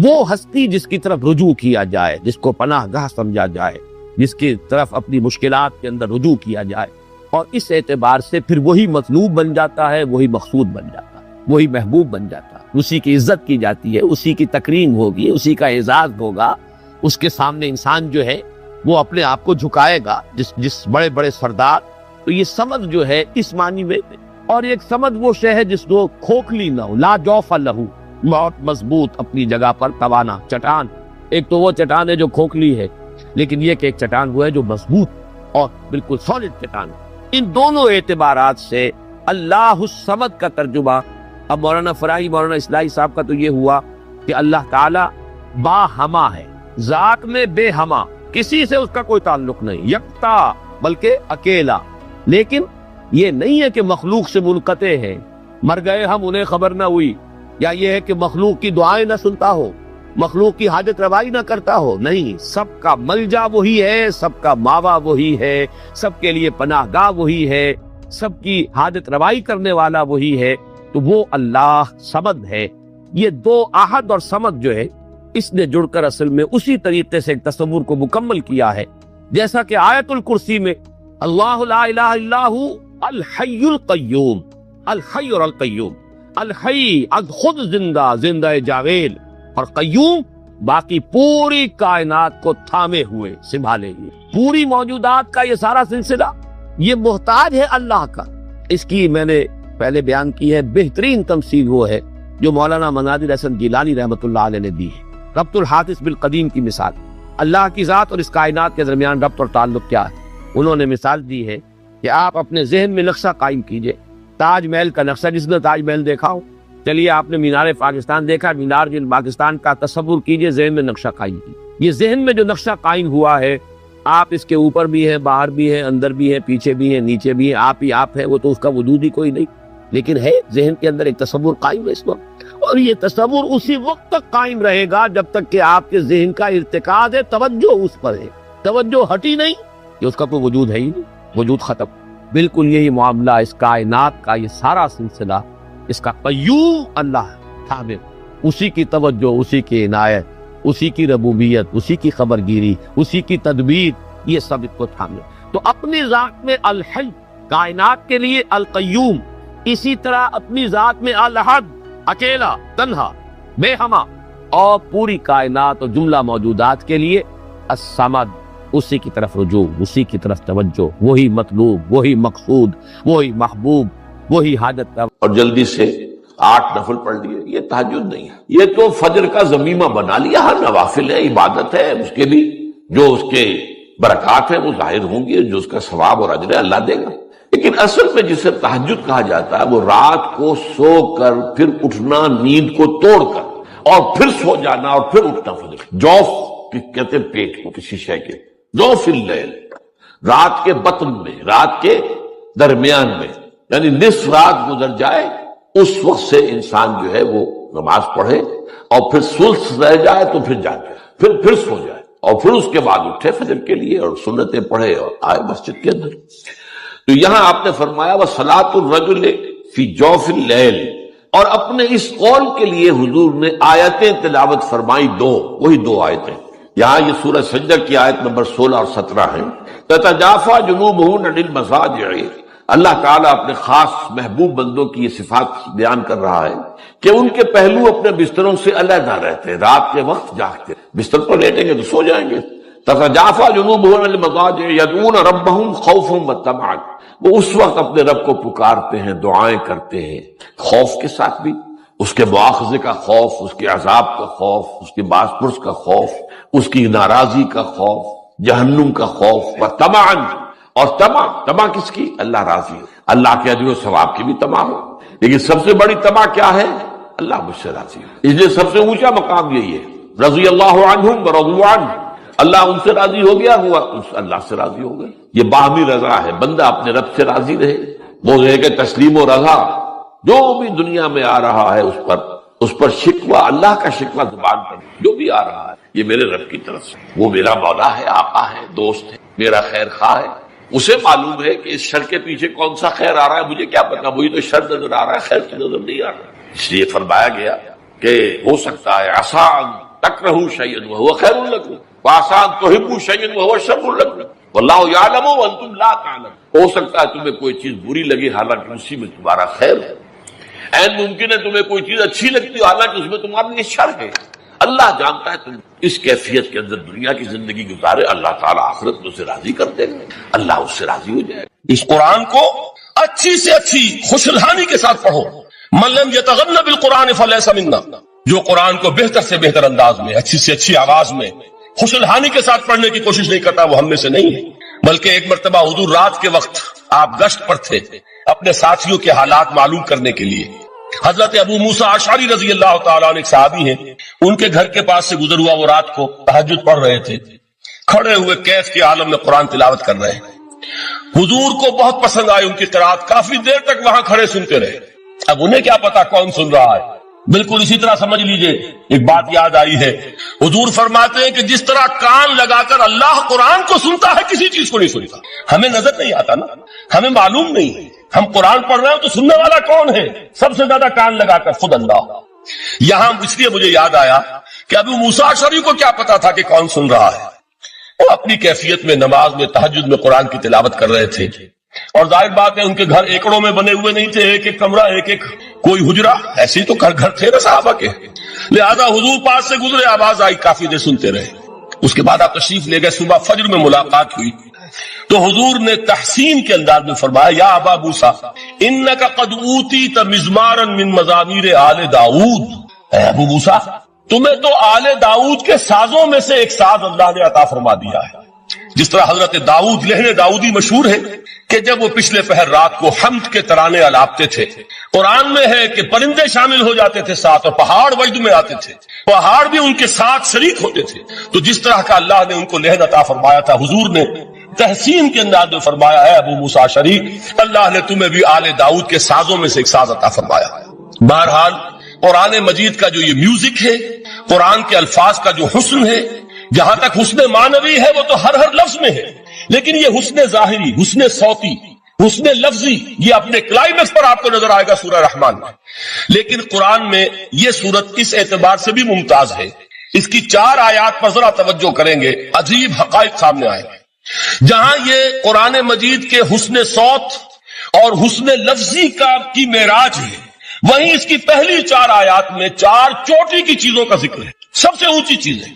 وہ ہستی جس کی طرف رجوع کیا جائے، جس کو پناہ گاہ سمجھا جائے، جس کی طرف اپنی مشکلات کے اندر رجوع کیا جائے، اور اس اعتبار سے پھر وہی مطلوب بن جاتا ہے، وہی مقصود بن جاتا ہے، وہی محبوب بن جاتا ہے، اسی کی عزت کی جاتی ہے، اسی کی تکریم ہوگی، اسی کا اعزاز ہوگا، اس کے سامنے انسان جو ہے وہ اپنے آپ کو جھکائے گا، جس بڑے بڑے سردار۔ تو یہ سمد جو ہے اس معنی میں، اور ایک سمد وہ شے ہے جس کو کھوکھلی نہ ہو، لا جوف لہو، بہت مضبوط اپنی جگہ پر توانا چٹان۔ ایک تو وہ چٹان ہے جو کھوکھلی ہے، لیکن یہ کہ ایک چٹان وہ ہے جو مضبوط اور بالکل سالڈ چٹان۔ ان دونوں اعتبارات سے اللہ الصمد کا ترجمہ اب مولانا فراہی مولانا اصلاحی صاحب کا تو یہ ہوا کہ اللہ تعالی با ہما ہے، ذات میں بے ہما، کسی سے اس کا کوئی تعلق نہیں، یکتا بلکہ اکیلا، لیکن یہ نہیں ہے کہ مخلوق سے منقطع ہے، مر گئے ہم انہیں خبر نہ ہوئی، یا یہ ہے کہ مخلوق کی دعائیں نہ سنتا ہو، مخلوق کی حاجت روائی نہ کرتا ہو، نہیں، سب کا ملجا وہی ہے، سب کا ماوا وہی ہے، سب کے لیے پناہ گاہ وہی ہے، سب کی حاجت روائی کرنے والا وہی ہے، تو وہ اللہ صمد ہے۔ یہ دو احد اور صمد جو ہے اس نے جڑ کر اصل میں اسی طریقے سے ایک تصور کو مکمل کیا ہے جیسا کہ آیت الکرسی میں اللہ لا الہ الا ہو الحی القیوم، الحی اور القیوم، الحی از خود زندہ، زندہ جاوید، اور قیوم باقی پوری کائنات کو تھامے ہوئے سنبھالے ہوئے، پوری موجودات کا یہ سارا سلسلہ یہ محتاج ہے اللہ کا۔ اس کی میں نے پہلے بیان کی ہے، بہترین تمثیل وہ ہے جو مولانا مناظر حسن گیلانی رحمۃ اللہ علیہ نے دی ہے، ربط الحادث بالقدیم کی مثال۔ اللہ کی ذات اور اس کائنات کے درمیان ربط اور تعلق کیا ہے؟ انہوں نے مثال دی ہے کہ آپ اپنے ذہن میں نقشہ قائم کیجئے، تاج محل کا نقشہ، جس نے تاج محل دیکھا ہو، چلیے آپ نے مینار پاکستان دیکھا، مینار پاکستان کا تصور کیجئے، ذہن میں نقشہ قائم کیجئے۔ یہ ذہن میں جو نقشہ قائم ہوا ہے، آپ اس کے اوپر بھی ہیں، باہر بھی ہیں، اندر بھی ہیں، پیچھے بھی ہیں، نیچے بھی ہیں، آپ ہی آپ ہیں، وہ تو اس کا وجود ہی کوئی نہیں، لیکن ہے ذہن کے اندر ایک تصور قائم ہے اس وقت، اور یہ تصور اسی وقت تک قائم رہے گا جب تک کہ آپ کے ذہن کا ارتکاز ہے، توجہ اس پر ہے، توجہ ہٹی نہیں کہ اس کا کوئی وجود ہے ہی نہیں، وجود ختم۔ بالکل یہی معاملہ اس کائنات کا، یہ سارا سلسلہ اس کا قیوم اللہ تھامے، اسی کی توجہ، اسی کی عنایت، اسی کی ربوبیت، اسی کی خبرگیری، اسی کی تدبیر، یہ سب اس کو تھامے۔ تو اپنی ذات میں الحی، کائنات کے لیے القیوم، اسی طرح اپنی ذات میں الاحد، اکیلا، تنہا، بے ہمہ، اور پوری کائنات اور جملہ موجودات کے لیے الصمد، اسی کی طرف رجوع، اسی کی طرف توجہ، وہی مطلوب، وہی مقصود، وہی محبوب، وہی حاجت کا۔ اور جلدی سے 8 نفل پڑھ لیے، یہ تہجد نہیں ہے، یہ تو فجر کا ضمیمہ بنا لیا۔ ہر نوافل ہے، عبادت ہے، اس کے بھی جو اس کے برکات ہیں وہ ظاہر ہوں گی، جو اس کا ثواب اور اجر ہے اللہ دے گا۔ لیکن اصل میں جسے تہجد کہا جاتا ہے وہ رات کو سو کر پھر اٹھنا، نیند کو توڑ کر، اور پھر سو جانا اور پھر اٹھنا فجر۔ جوف کہتے ہیں پیٹ کو، کسی شے کے، جوف اللیل، رات کے بطن میں، رات کے درمیان میں، یعنی نصف رات گزر جائے اس وقت سے انسان جو ہے وہ نماز پڑھے، اور پھر ثلث رہ جائے تو پھر جاگے، پھر سو جائے، اور پھر اس کے بعد اٹھے فجر کے لیے اور سنتیں پڑھے اور آئے مسجد کے اندر۔ تو یہاں آپ نے فرمایا وَصَلَاةُ الرَّجُلِ فِي جَوْفِ اللَّيْلِ، اور اپنے اس قول کے لیے حضور نے آیتیں تلاوت فرمائی، وہی دو آیتیں۔ یہاں یہ سورہ سجدہ کی آیت نمبر 16 اور 17 ہیں۔ تَتَجَافَىٰ جُنُوبُهُمْ عَنِ الْمَضَاجِعِ، اللہ تعالیٰ اپنے خاص محبوب بندوں کی یہ صفات بیان کر رہا ہے کہ ان کے پہلو اپنے بستروں سے علیحدہ رہتے ہیں، رات کے وقت جاگتے، بستر پر لیٹیں گے تو سو جائیں گے۔ تتجافا جنوبهم عن المضاجع يدعون ربهم خوفا وطمعا، وہ اس وقت اپنے رب کو پکارتے ہیں، دعائیں کرتے ہیں، خوف کے ساتھ بھی، اس کے مواخذے کا خوف، اس کے عذاب کا خوف، اس کے باز پرس کا خوف، اس کی ناراضی کا خوف، جہنم کا خوف، وطمعا، اور طمع کس کی؟ اللہ راضی ہو، اللہ کے اجر و ثواب کی بھی طمع ہو، لیکن سب سے بڑی طمع کیا ہے؟ اللہ مجھ سے راضی ہو۔ اس لیے سب سے اونچا مقام یہی ہے، رضی اللہ عنہم ورضوا عنہ، اللہ ان سے راضی ہو گیا، ہوا اللہ سے راضی ہو گئے۔ یہ باہمی رضا ہے، بندہ اپنے رب سے راضی رہے، وہ رہے کہ تسلیم و رضا، جو بھی دنیا میں آ رہا ہے اس پر شکوہ، اللہ کا شکوہ زبان پر، جو بھی آ رہا ہے یہ میرے رب کی طرف سے، وہ میرا مولا ہے، آقا ہے، دوست ہے، میرا خیر خواہ ہے۔ اسے معلوم ہے کہ اس شر کے پیچھے کون سا خیر آ رہا ہے، مجھے کیا پتا، مجھے تو شر نظر آ رہا ہے، خیر تو نظر نہیں آ رہا۔ اس لیے فرمایا گیا کہ ہو سکتا ہے آسان تکرہوا شیئا وہو خیر لکم، وآسان تحبوا شیئا وہو شر لکم، واللہ یعلم وانتم لا تعلمون۔ ہو سکتا ہے تمہیں کوئی چیز بری لگے حالانکہ اسی میں تمہارا خیر ہے، عین ممکن ہے تمہیں کوئی چیز اچھی لگتی ہو حالانکہ اس میں تمہارے لیے شر ہے۔ اللہ جانتا ہے تم اس کیفیت کے اندر دنیا کی زندگی گزارے، اللہ تعالیٰ آخرت میں اسے راضی کر دے گا، اللہ اس سے راضی ہو جائے گا۔ اس قرآن کو اچھی سے اچھی خوشلحانی کے ساتھ پڑھو۔ من لم یتغن بالقرآن فلیس منا، جو قرآن کو بہتر سے بہتر انداز میں، اچھی سے اچھی آواز میں، خوشلحانی کے ساتھ پڑھنے کی کوشش نہیں کرتا وہ ہم میں سے نہیں ہے۔ بلکہ ایک مرتبہ حضور رات کے وقت آپ گشت پر تھے اپنے ساتھیوں کے حالات معلوم کرنے کے لیے۔ حضرت ابو موسیٰ اشعری رضی اللہ تعالیٰ عنہ ایک صحابی ہیں، ان کے گھر کے پاس سے گزر ہوا، وہ رات کو تہجد پڑھ رہے تھے، کھڑے ہوئے کیف کے عالم میں قرآن تلاوت کر رہے ہیں۔ حضور کو بہت پسند آئی ان کی قرات، کافی دیر تک وہاں کھڑے سنتے رہے۔ اب انہیں کیا پتا کون سن رہا ہے، بالکل اسی طرح سمجھ لیجئے ایک بات یاد آئی ہے، حضور فرماتے ہیں کہ جس طرح کان لگا کر اللہ قرآن کو سنتا ہے کسی چیز کو نہیں سنتا۔ ہمیں نظر نہیں آتا نا، ہمیں معلوم نہیں، ہم قرآن پڑھ رہے ہیں تو سننے والا کون ہے؟ سب سے زیادہ کان لگا کر خود اللہ۔ یہاں اس لیے مجھے یاد آیا کہ ابو موسیٰ اشعری کو کیا پتا تھا کہ کون سن رہا ہے؟ وہ اپنی کیفیت میں نماز میں تہجد میں قرآن کی تلاوت کر رہے تھے، اور ظاہر بات ہے ان کے گھر ایکڑوں میں بنے ہوئے نہیں تھے، ایک ایک کمرہ، ایک ایک کوئی حجرہ، ایسے ہی تو گھر تھے نا صحابہ کے، لہذا حضور پاس سے گزرے، آواز آئی، کافی دیر سنتے رہے۔ اس کے بعد آپ تشریف لے گئے، صبح فجر میں ملاقات ہوئی تو حضور نے تحسین کے انداز میں فرمایا، یا ابا موسیٰ انک قد اوتیت مزمارا من مزامیر آل داؤد، اے ابو موسیٰ تمہیں تو آل داؤد کے سازوں میں سے ایک ساز اللہ نے عطا فرما دیا ہے۔ جس طرح حضرت داؤد، لہن داؤدی مشہور ہے کہ جب وہ پچھلے پہر رات کو حمد کے ترانے الاپتے تھے، قرآن میں ہے کہ پرندے شامل ہو جاتے تھے ساتھ، اور پہاڑ وجد میں آتے تھے، پہاڑ بھی ان کے ساتھ شریک ہوتے تھے۔ تو جس طرح کا اللہ نے ان کو لہن عطا فرمایا تھا، حضور نے تحسین کے انداز میں فرمایا، ہے ابو موسیٰ اشعری اللہ نے تمہیں بھی آل داؤد کے سازوں میں سے ایک ساز عطا فرمایا۔ بہرحال قرآن مجید کا جو یہ میوزک ہے، قرآن کے الفاظ کا جو حسن ہے، جہاں تک حسن معنوی ہے وہ تو ہر لفظ میں ہے، لیکن یہ حسن ظاہری، حسن صوتی، حسن لفظی، یہ اپنے کلائمیکس پر آپ کو نظر آئے گا سورہ رحمان میں۔ لیکن قرآن میں یہ سورت اس اعتبار سے بھی ممتاز ہے، اس کی 4 آیات پر ذرا توجہ کریں گے، عجیب حقائق سامنے آئیں گے۔ جہاں یہ قرآن مجید کے حسن صوت اور حسن لفظی کی معراج ہے، وہیں اس کی پہلی 4 آیات میں 4 چوٹی کی چیزوں کا ذکر ہے، سب سے اونچی چیزیں۔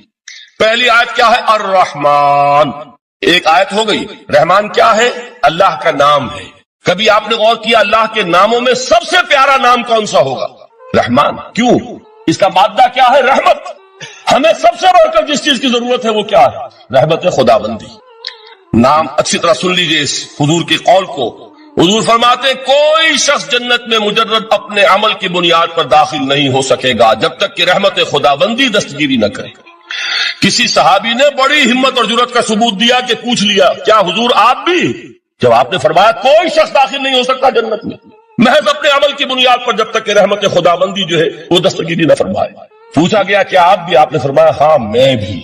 پہلی آیت کیا ہے؟ الرحمن، ایک آیت ہو گئی۔ رحمان کیا ہے؟ اللہ کا نام ہے۔ کبھی آپ نے غور کیا اللہ کے ناموں میں سب سے پیارا نام کون سا ہوگا؟ رحمان۔ کیوں؟ اس کا مادہ کیا ہے؟ رحمت۔ ہمیں سب سے بڑھ کر جس چیز کی ضرورت ہے وہ کیا ہے؟ رحمت خداوندی۔ نام اچھی طرح سن لیجئے اس حضور کے قول کو۔ حضور فرماتے کوئی شخص جنت میں مجرد اپنے عمل کی بنیاد پر داخل نہیں ہو سکے گا جب تک کہ رحمت خداوندی دستگیری نہ کرے۔ کسی صحابی نے بڑی ہمت اور جرأت کا ثبوت دیا کہ پوچھ لیا، کیا حضور آپ بھی؟ جب آپ نے فرمایا کوئی شخص داخل نہیں ہو سکتا جنت میں محض اپنے عمل کی بنیاد پر جب تک کہ رحمت خداوندی جو ہے وہ دستگیری نہ فرمائے۔ پوچھا گیا کیا آپ بھی؟ آپ نے فرمایا ہاں میں بھی۔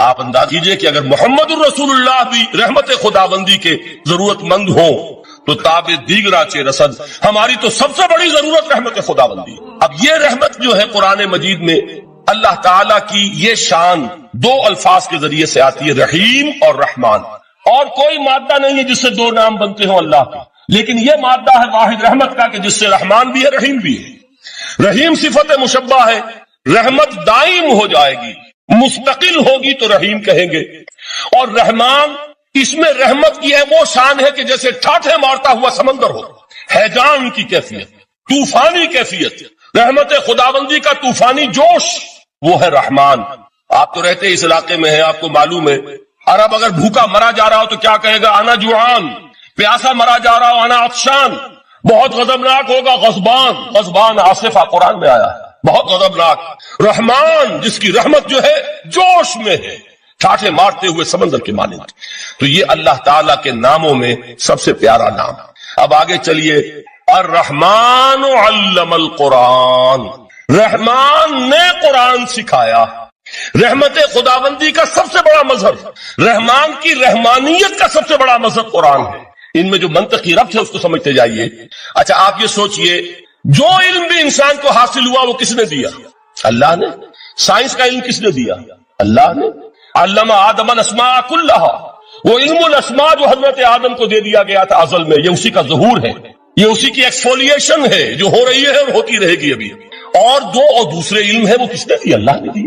آپ انداز کیجئے کہ اگر محمد الرسول اللہ بھی رحمت خداوندی کے ضرورت مند ہوں تو تاب دیگرا چے رسد، ہماری تو سب سے بڑی ضرورت رحمت خداوندی۔ اب یہ رحمت جو ہے قرآن مجید میں اللہ تعالیٰ کی یہ شان 2 الفاظ کے ذریعے سے آتی ہے، رحیم اور رحمان، اور کوئی مادہ نہیں ہے جس سے 2 نام بنتے ہوں اللہ کے، لیکن یہ مادہ ہے واحد رحمت کا کہ جس سے رحمان بھی ہے رحیم بھی ہے۔ رحیم صفت مشبہ ہے، رحمت دائم ہو جائے گی، مستقل ہوگی تو رحیم کہیں گے، اور رحمان اس میں رحمت کی ہے وہ شان ہے کہ جیسے ٹھاٹھے مارتا ہوا سمندر ہو، ہیجان کی کیفیت، طوفانی کیفیت، رحمت خداوندی کا طوفانی جوش، وہ ہے رحمان۔ آپ تو رہتے اس علاقے میں ہیں، آپ کو معلوم ہے عرب اگر بھوکا مرا جا رہا ہو تو کیا کہے گا؟ انا جوعان۔ پیاسا مرا جا رہا ہو انا عطشان۔ بہت غضبناک ہوگا غضبان، غضبان آصفہ قرآن میں آیا ہے، بہت غضبناک۔ رحمان جس کی رحمت جو ہے جوش میں ہے، ٹھاٹھے مارتے ہوئے سمندر کے مانند۔ تو یہ اللہ تعالیٰ کے ناموں میں سب سے پیارا نام۔ اب آگے چلیے، الرحمن علم القرآن، رحمان نے قرآن سکھایا۔ رحمت خداوندی کا سب سے بڑا مظہر، رحمان کی رحمانیت کا سب سے بڑا مظہر قرآن ہے۔ ان میں جو منطقی ربط ہے اس کو سمجھتے جائیے۔ اچھا آپ یہ سوچئے، جو علم بھی انسان کو حاصل ہوا وہ کس نے دیا؟ اللہ نے۔ سائنس کا علم کس نے دیا؟ اللہ نے۔ علم آدم الاسماء کلھا، وہ علم الاسماء جو حضرت آدم کو دے دیا گیا تھا ازل میں، یہ اسی کا ظہور ہے، یہ اسی کی ایکسفولیشن ہے جو ہو رہی ہے اور ہوتی رہے گی ابھی۔ اور دوسرے علم ہے وہ کس نے دی؟ اللہ نے دی۔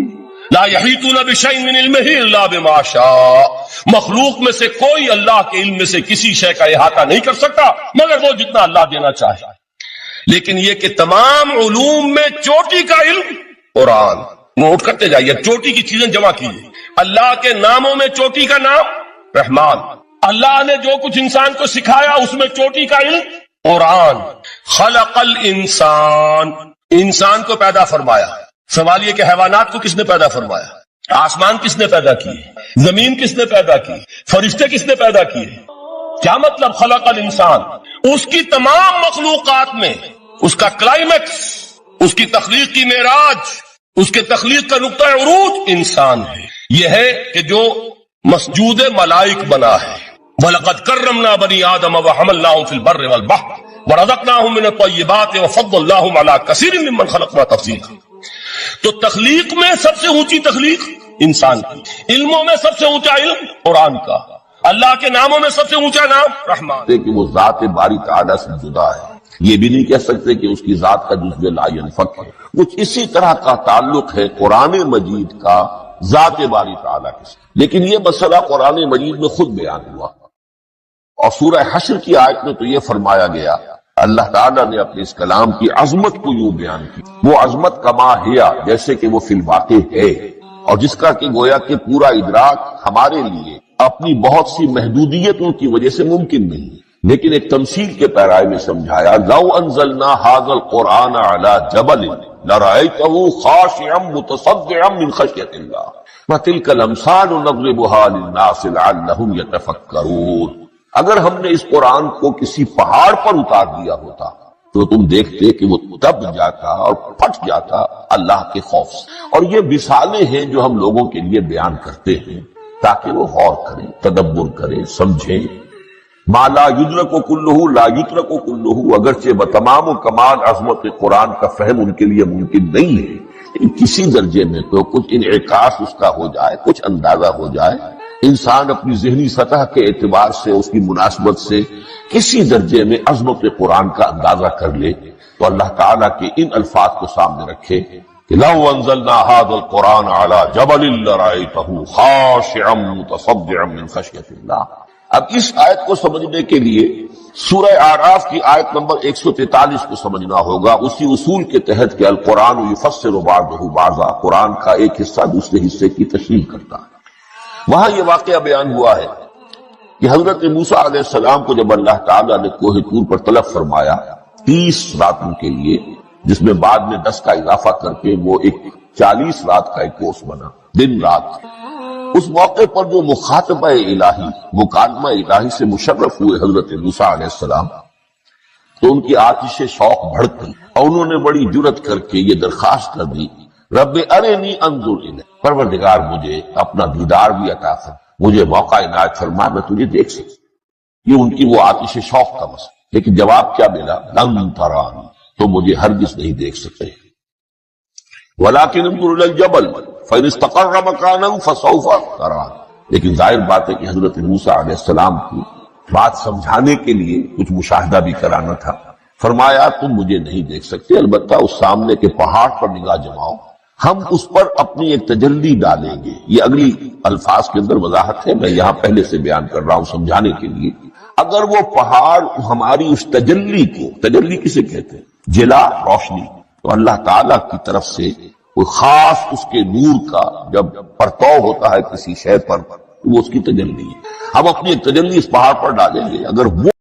لا یحیطون بشیء من علمہ الا بما شاء، مخلوق میں سے کوئی اللہ کے علم میں سے کسی شے کا احاطہ نہیں کر سکتا مگر وہ جتنا اللہ دینا چاہے۔ لیکن یہ کہ تمام علوم میں چوٹی کا علم قرآن، نوٹ کرتے جائیے، چوٹی کی چیزیں جمع کیجیے۔ اللہ کے ناموں میں چوٹی کا نام رحمان، اللہ نے جو کچھ انسان کو سکھایا اس میں چوٹی کا علم قرآن۔ خلق الانسان، انسان کو پیدا فرمایا۔ سوال یہ کہ حیوانات کو کس نے پیدا فرمایا؟ آسمان کس نے پیدا کیے؟ زمین کس نے پیدا کی؟ فرشتے کس نے پیدا کیے؟ کیا مطلب خلق الانسان؟ اس کی تمام مخلوقات میں اس کا کلائمیکس، اس کی تخلیق کی معراج، اس کے تخلیق کا نقطہ عروج انسان ہے۔ یہ ہے کہ جو مسجود ملائک بنا ہے۔ وَلَقَدْ كَرَّمْنَا بَنِي آدَمَ وَحَمَلْنَاهُمْ فِي الْبَرِّ وَالْبَحْرِ وَرَزَقْنَاهُمْ مِنَ الطَّيِّبَاتِ وَفَضَّلْنَاهُمْ عَلَى كَثِيرٍ مِّمَّنْ خَلَقْنَا تَفْضِيلًا۔ تو تخلیق میں سب سے اونچی تخلیق انسان کی، علموں میں سب سے اونچا علم قرآن کا، اللہ کے ناموں میں سب سے اونچا نام رحمان، کہ وہ ذات باری تعالیٰ سے جدا ہے، یہ بھی نہیں کہہ سکتے کہ اس کی ذات کا جزو لا ينفک ہے۔ کچھ اسی طرح کا تعلق ہے قرآن مجید کا ذات باری تعالیٰ کے ساتھ، لیکن یہ مسئلہ قرآن مجید میں خود بیان ہوا، اور سورہ حشر کی آیت میں تو یہ فرمایا گیا، اللہ تعالیٰ نے اپنے اس کلام کی عظمت کو یوں بیان کی، وہ عظمت کما ہیا، جیسے کہ وہ فی الواقع ہے، اور جس کا کہ گویا کہ پورا ادراک ہمارے لیے اپنی بہت سی محدودیتوں کی وجہ سے ممکن نہیں، لیکن ایک تمثیل کے پیرائے میں سمجھایا، لو انزلنا هذا القرآن على جبل لرأيته خاشعا متصدعا من خشية الله وتلك الامثال نضربها للناس لعلهم يتفكرون۔ اگر ہم نے اس قرآن کو کسی پہاڑ پر اتار دیا ہوتا تو تم دیکھتے کہ وہ دب جاتا اور پھٹ جاتا اللہ کے خوف سے۔ اور یہ مثالیں ہیں جو ہم لوگوں کے لیے بیان کرتے ہیں تاکہ وہ غور کریں، تدبر کریں، سمجھیں۔ ما لا یدرک کلہ لا یترک کلہ، اگرچہ بتمام و کمال عظمت قرآن کا فہم ان کے لیے ممکن نہیں ہے، لیکن کسی درجے میں تو کچھ انعکاس اس کا ہو جائے، کچھ اندازہ ہو جائے، انسان اپنی ذہنی سطح کے اعتبار سے اس کی مناسبت سے کسی درجے میں عظمت قرآن کا اندازہ کر لے، تو اللہ تعالیٰ کے ان الفاظ کو سامنے رکھے کہ لو انزلنا هذا القرآن على جبل لرأيته خاشعا متصدعا من خشية الله۔ اب اس آیت کو سمجھنے کے لیے سورہ اعراف کی آیت نمبر 143 کو سمجھنا ہوگا، اسی اصول کے تحت کہ القرآن یفسر بعضہ بعضا، قرآن کا ایک حصہ دوسرے حصے کی تشریح کرتا ہے۔ وہاں یہ واقعہ بیان ہوا ہے کہ حضرت موسیٰ علیہ السلام کو جب اللہ تعالیٰ نے کوہ طور پر طلب فرمایا 30 راتوں کے لیے، جس میں بعد میں 10 کا اضافہ کر کے وہ ایک 40 رات کا ایک کورس بنا، دن رات، اس موقع پر جو مخاطبہ الہی، مکالمہ الہی سے مشرف ہوئے حضرت موسیٰ علیہ السلام، تو ان کی آتش شوق بھڑک گئی اور انہوں نے بڑی جرأت کر کے یہ درخواست کر دی، رب ارنی انظر الیک، پروردگار مجھے اپنا دیدار بھی عطا کر، مجھے موقع عنایت فرما، میں تجھے دیکھ سکوں۔ یہ ان کی وہ آتش شوق کا مسئلہ، لیکن جواب کیا ملا؟ لن ترانی، تو مجھے ہرگز نہیں دیکھ سکتے، ولکن انظر الی الجبل فإن استقر مکانہ فسوف ترانی۔ لیکن ظاہر بات ہے کہ حضرت موسیٰ علیہ السلام کو بات سمجھانے کے لیے کچھ مشاہدہ بھی کرانا تھا۔ فرمایا تم مجھے نہیں دیکھ سکتے، البتہ اس سامنے کے پہاڑ پر نگاہ جماؤ، ہم اس پر اپنی ایک تجلی ڈالیں گے۔ یہ اگلی الفاظ کے اندر وضاحت ہے، میں یہاں پہلے سے بیان کر رہا ہوں سمجھانے کے لیے۔ اگر وہ پہاڑ ہماری اس تجلی کو، تجلی کسے کہتے ہیں؟ جلا، روشنی، تو اللہ تعالیٰ کی طرف سے کوئی خاص اس کے نور کا جب پرتو ہوتا ہے کسی شے پر، تو وہ اس کی تجلی ہے۔ ہم اپنی ایک تجلی اس پہاڑ پر ڈالیں گے، اگر وہ